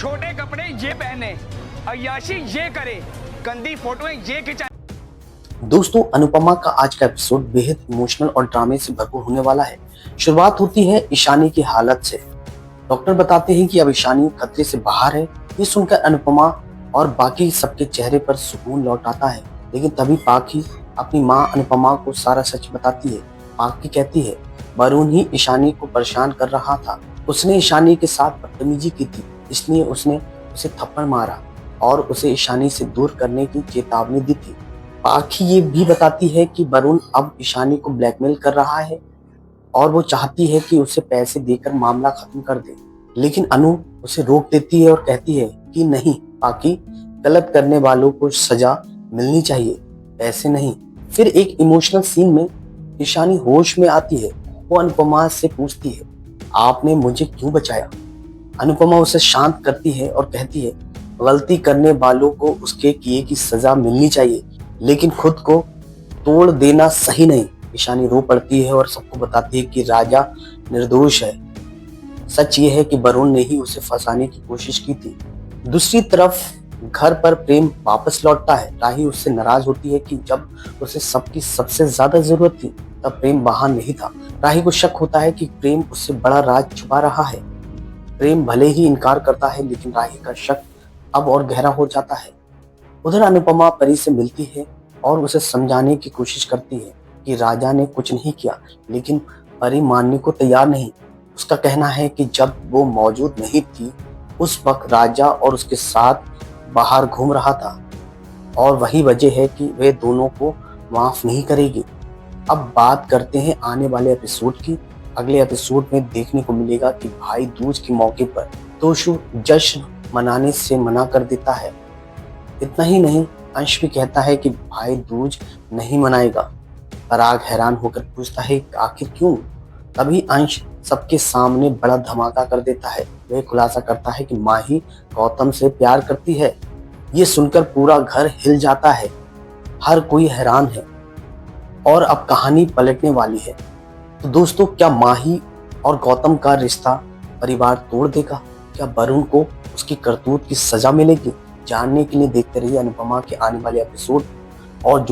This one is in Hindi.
छोटे कपड़े ये पहने, अय्याशी ये करे, गंदी फोटोएं ये खिंचाए। दोस्तों, अनुपमा का आज का एपिसोड बेहद इमोशनल और ड्रामे से भरपूर होने वाला है। शुरुआत होती है ईशानी की हालत से। डॉक्टर बताते हैं कि अब ईशानी खतरे से बाहर है। ये सुनकर अनुपमा और बाकी सबके चेहरे पर सुकून लौट आता है। लेकिन तभी पाखी अपनी माँ अनुपमा को सारा सच बताती है। पाखी कहती है वरुण ही ईशानी को परेशान कर रहा था। उसने ईशानी के साथ बदतमीजी की थी, इसलिए उसने उसे थप्पड़ मारा और उसे ईशानी से दूर करने की चेतावनी दी थी। पाखी ये भी बताती है कि वरुण अब ईशानी को ब्लैकमेल कर रहा है और वो चाहती है कि उसे पैसे देकर मामला खत्म कर दे। लेकिन अनु उसे रोक देती है और कहती है कि नहीं पाखी, गलत करने वालों को सजा मिलनी चाहिए, पैसे नहीं। फिर एक इमोशनल सीन में ईशानी होश में आती है। वो अनुपमा से पूछती है आपने मुझे क्यों बचाया। अनुपमा उसे शांत करती है और कहती है गलती करने वालों को उसके किए की सजा मिलनी चाहिए, लेकिन खुद को तोड़ देना सही नहीं। ईशानी रो पड़ती है और सबको बताती है कि राजा निर्दोष है। सच ये है कि वरुण ने ही उसे फंसाने की कोशिश की थी। दूसरी तरफ घर पर प्रेम वापस लौटता है। राही उससे नाराज होती है कि जब उसे सबकी सबसे ज्यादा जरूरत थी तब प्रेम वहां नहीं था। राही को शक होता है कि प्रेम उससे बड़ा राज छुपा रहा है। प्रेम भले ही इनकार करता है, लेकिन राही का शक अब और गहरा हो जाता है। उधर अनुपमा परी से मिलती है और उसे समझाने की कोशिश करती है कि राजा ने कुछ नहीं किया, लेकिन परी मानने को तैयार नहीं। उसका कहना है कि जब वो मौजूद नहीं थी उस वक्त राजा और उसके साथ बाहर घूम रहा था और वही वजह है कि वे दोनों को माफ नहीं करेगी। अब बात करते हैं आने वाले एपिसोड की। अगले एपिसोड में देखने को मिलेगा कि भाई दूज के मौके पर तोशु जश्न मनाने से मना कर देता है। इतना ही नहीं, अंश भी कहता है कि भाई दूज नहीं मनाएगा। पराग हैरान होकर पूछता है आखिर क्यों। तभी अंश सबके सामने बड़ा धमाका कर देता है। वह खुलासा करता है कि माही गौतम से प्यार करती है। ये सुनकर पूरा घर हिल जाता है। हर कोई हैरान है और अब कहानी पलटने वाली है। तो दोस्तों, क्या माही और गौतम का रिश्ता परिवार तोड़ देगा? क्या वरुण को उसकी करतूत की सजा मिलेगी? जानने के लिए देखते रहिए अनुपमा के आने वाले एपिसोड और